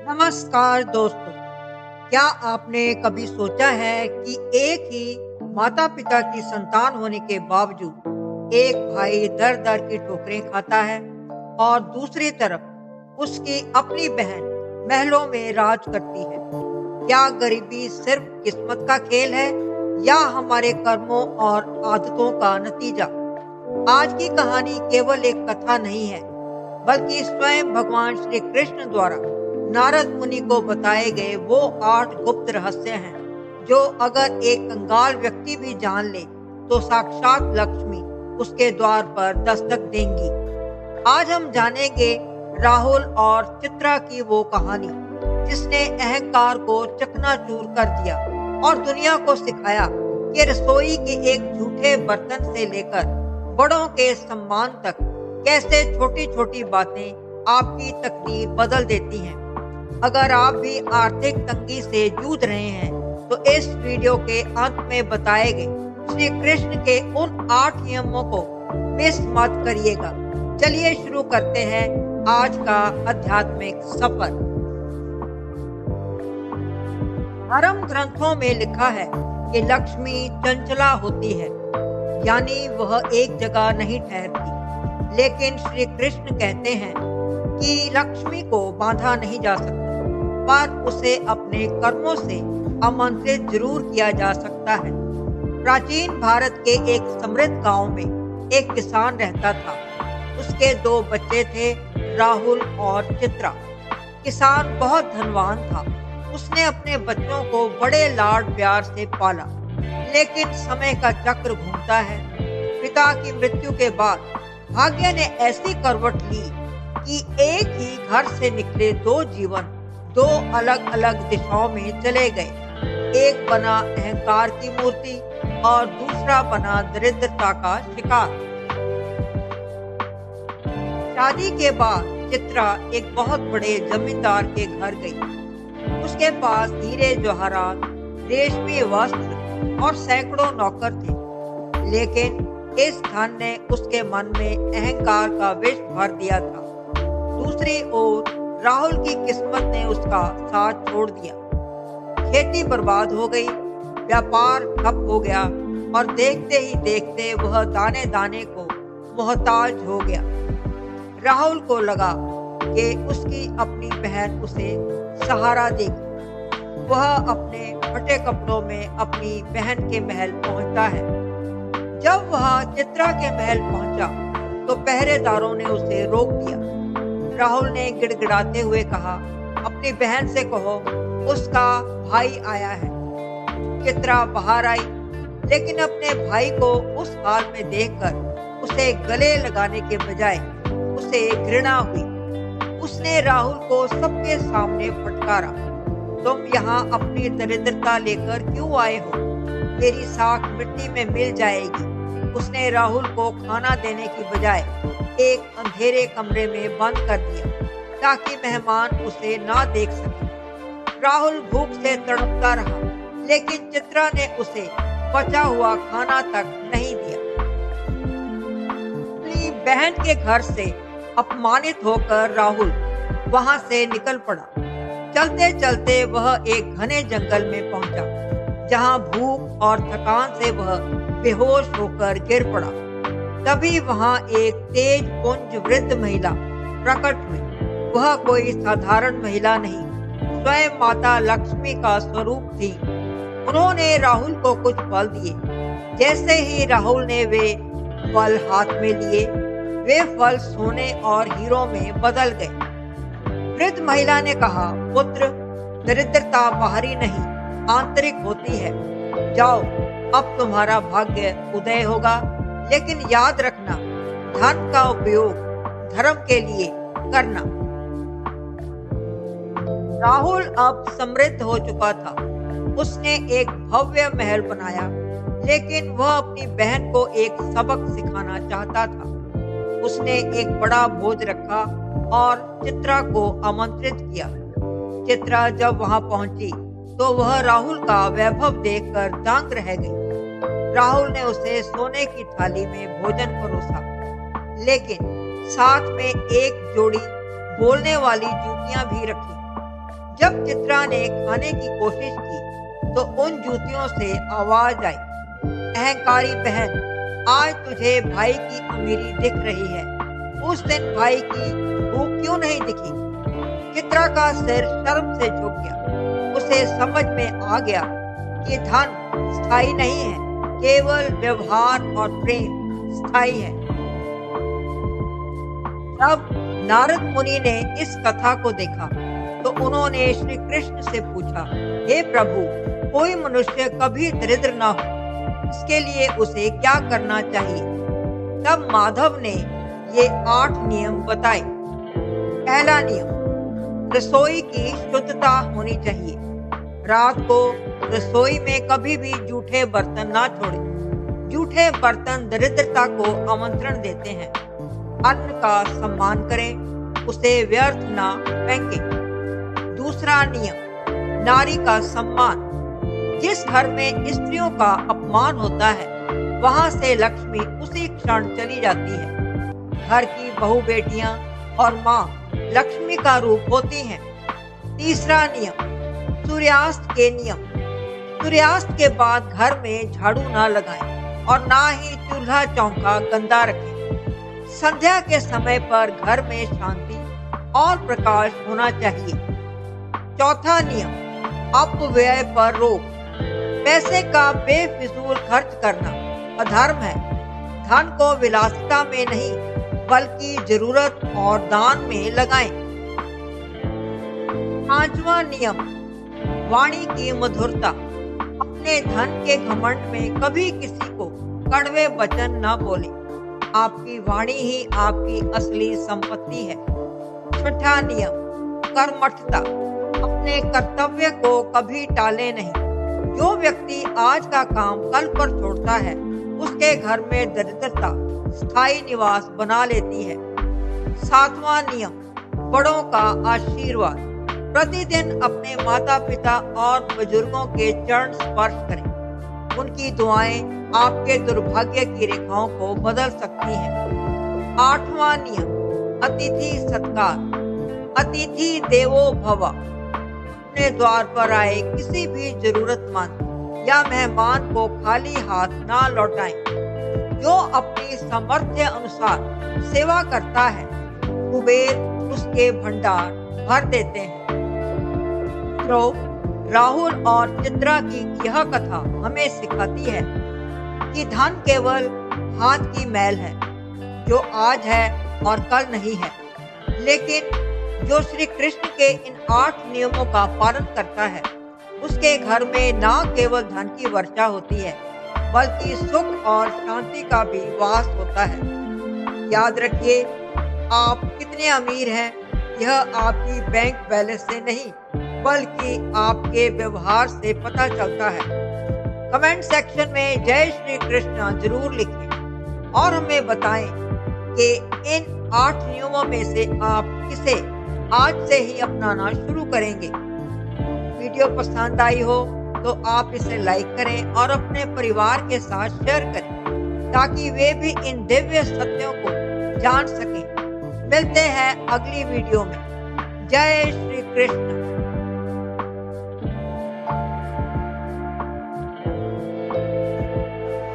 नमस्कार दोस्तों। क्या आपने कभी सोचा है कि एक ही माता-पिता की संतान होने के बावजूद एक भाई दर-दर की ठोकरें खाता है और दूसरी तरफ उसकी अपनी बहन महलों में राज करती है? क्या गरीबी सिर्फ किस्मत का खेल है या हमारे कर्मों और आदतों का नतीजा? आज की कहानी केवल एक कथा नहीं है, बल्कि स्वयं भगवान श्री कृष्ण द्वारा नारद मुनि को बताए गए वो 8 गुप्त रहस्य हैं, जो अगर एक कंगाल व्यक्ति भी जान ले, तो साक्षात लक्ष्मी उसके द्वार पर दस्तक देंगी। आज हम जानेंगे राहुल और चित्रा की वो कहानी, जिसने अहंकार को चकनाचूर कर दिया और दुनिया को सिखाया कि रसोई के एक झूठे बर्तन से लेकर बड़ों के सम्मान तक कैसे छोटी-छोटी बातें आपकी तकदीर बदल देती हैं। अगर आप भी आर्थिक तंगी से जूझ रहे हैं, तो इस वीडियो के अंत में बताए गए श्री कृष्ण के उन 8 नियमों को मिस मत करिएगा। चलिए शुरू करते हैं आज का आध्यात्मिक सफर। धर्म ग्रंथों में लिखा है कि लक्ष्मी चंचला होती है, यानी वह एक जगह नहीं ठहरती। लेकिन श्री कृष्ण कहते हैं कि लक्ष्मी को बांधा नहीं जा सकता, पर उसे अपने कर्मों से आमंत्रित जरूर किया जा सकता है। प्राचीन भारत के एक समृद्ध गांव में एक किसान रहता था। उसके 2 बच्चे थे, राहुल और चित्रा। किसान बहुत धनवान था। उसने अपने बच्चों को बड़े लाड प्यार से पाला, लेकिन समय का चक्र घूमता है। पिता की मृत्यु के बाद भाग्य ने ऐसी करवट ली कि एक ही घर से निकले 2 जीवन 2 अलग-अलग दिशाओं में चले गए। एक बना अहंकार की मूर्ति और दूसरा बना दरिद्रता का शिकार। शादी के बाद चित्रा एक बहुत बड़े जमींदार के घर गई। उसके पास हीरे जवाहरात, रेशमी वस्त्र और सैकड़ों नौकर थे। लेकिन इस धन ने उसके मन में अहंकार का विष भर दिया था। दूसरी ओर राहुल की किस्मत ने उसका साथ छोड़ दिया। खेती बर्बाद हो गई, व्यापार ठप हो गया और देखते ही देखते वह दाने दाने को मोहताज हो गया। राहुल को लगा कि उसकी अपनी बहन उसे सहारा देगी। वह अपने फटे कपड़ों में अपनी बहन के महल पहुंचता है। जब वह चित्रा के महल पहुंचा, तो पहरेदारों ने उसे रोक दिया। राहुल ने गिड़गिड़ाते हुए कहा, अपनी बहन से कहो उसका भाई आया है। चित्रा बाहर आई, लेकिन अपने भाई को उस हाल में देखकर उसे गले लगाने के बजाय उसे घृणा हुई। उसने राहुल को सबके सामने फटकारा, तुम यहाँ अपनी दरिद्रता लेकर क्यों आए हो? तेरी साख मिट्टी में मिल जाएगी। उसने राहुल को खाना देने की बजाय एक अंधेरे कमरे में बंद कर दिया, ताकि मेहमान उसे ना देख सके। राहुल भूख से तड़पता रहा, लेकिन चित्रा ने उसे बचा हुआ खाना तक नहीं दिया। अपनी बहन के घर से अपमानित होकर राहुल वहां से निकल पड़ा। चलते चलते वह एक घने जंगल में पहुंचा, जहां भूख और थकान से वह बेहोश होकर गिर पड़ा। तभी वहां एक तेज पुंज वृद्ध महिला प्रकट हुई। वह कोई साधारण महिला नहीं, स्वयं माता लक्ष्मी का स्वरूप थी। उन्होंने राहुल को कुछ फल दिए। जैसे ही राहुल ने वे फल हाथ में लिए, वे फल सोने और हीरों में बदल गए। वृद्ध महिला ने कहा, पुत्र, दरिद्रता बाहरी नहीं, आंतरिक होती है। जाओ, अब तुम्हारा भाग्य उदय होगा। लेकिन याद रखना, धन का उपयोग धर्म के लिए करना। राहुल अब समृद्ध हो चुका था। उसने एक भव्य महल बनाया, लेकिन वह अपनी बहन को एक सबक सिखाना चाहता था। उसने एक बड़ा भोज रखा और चित्रा को आमंत्रित किया। चित्रा जब वहां पहुंची, तो वह राहुल का वैभव देखकर दंग रह गई। राहुल ने उसे सोने की थाली में भोजन परोसा, लेकिन साथ में एक जोड़ी बोलने वाली जूतियां भी रखी। जब चित्रा ने खाने की कोशिश की तो उन जूतियों से आवाज आई, अहंकारी बहन, आज तुझे भाई की अमीरी दिख रही है, उस दिन भाई की भूख क्यों नहीं दिखी? चित्रा का सिर शर्म से झुक गया। उसे समझ में आ गया कि धन स्थायी नहीं है, केवल व्यवहार और प्रेम स्थायी है। जब नारद मुनि ने इस कथा को देखा तो उन्होंने श्री कृष्ण से पूछा, हे प्रभु, कोई मनुष्य कभी दरिद्र न हो, इसके लिए उसे क्या करना चाहिए? तब माधव ने ये 8 नियम बताए। पहला नियम, रसोई की शुद्धता होनी चाहिए। रात को रसोई में कभी भी जूठे बर्तन ना छोड़ें। जूठे बर्तन दरिद्रता को आमंत्रण देते हैं। अन्न का सम्मान करें, उसे व्यर्थ ना फेंकें। दूसरा नियम, नारी का सम्मान। जिस घर में स्त्रियों का अपमान होता है, वहां से लक्ष्मी उसी क्षण चली जाती है। घर की बहू बेटियां और माँ लक्ष्मी का रूप होती हैं। तीसरा नियम, सूर्यास्त के नियम। सूर्यास्त के बाद घर में झाड़ू ना लगाएं और ना ही चूल्हा चौका गंदा रखें। संध्या के समय पर घर में शांति और प्रकाश होना चाहिए। चौथा नियम, अपव्यय पर रोक। पैसे का बेफिजूल खर्च करना अधर्म है। धन को विलासिता में नहीं बल्कि जरूरत और दान में लगाएं। पांचवा नियम, वाणी की मधुरता। अपने धन के घमंड में कभी किसी को कड़वे वचन न बोलें। आपकी वाणी ही आपकी असली संपत्ति है। छठा नियम, कर्मठता। अपने कर्तव्य को कभी टाले नहीं। जो व्यक्ति आज का काम कल पर छोड़ता है, उसके घर में दरिद्रता स्थायी निवास बना लेती है। सातवां नियम, बड़ों का आशीर्वाद। प्रतिदिन अपने माता पिता और बुजुर्गों के चरण स्पर्श करें। उनकी दुआएं आपके दुर्भाग्य की रेखाओं को बदल सकती हैं। आठवां नियम, अतिथि सत्कार। अतिथि देवो भव। अपने द्वार पर आए किसी भी जरूरतमंद या मेहमान को खाली हाथ ना लौटाएं। जो अपनी सामर्थ्य अनुसार सेवा करता है, कुबेर उसके भंडार भर देते हैं। तो राहुल और चित्रा की यह कथा हमें सिखाती है कि धन केवल हाथ की मैल है, जो आज है और कल नहीं है। लेकिन जो श्री कृष्ण के इन 8 नियमों का पालन करता है, उसके घर में न केवल धन की वर्षा होती है, बल्कि सुख और शांति का भी वास होता है। याद रखिए, आप कितने अमीर हैं, यह आपकी बैंक बैलेंस से नहीं, बल्कि आपके व्यवहार से पता चलता है। कमेंट सेक्शन में जय श्री कृष्ण जरूर लिखें और हमें बताएं कि इन 8 नियमों में से आप किसे आज से ही अपनाना शुरू करेंगे। वीडियो पसंद आई हो तो आप इसे लाइक करें और अपने परिवार के साथ शेयर करें, ताकि वे भी इन दिव्य सत्यों को जान सकें। मिलते हैं अगली वीडियो में। जय श्री कृष्ण।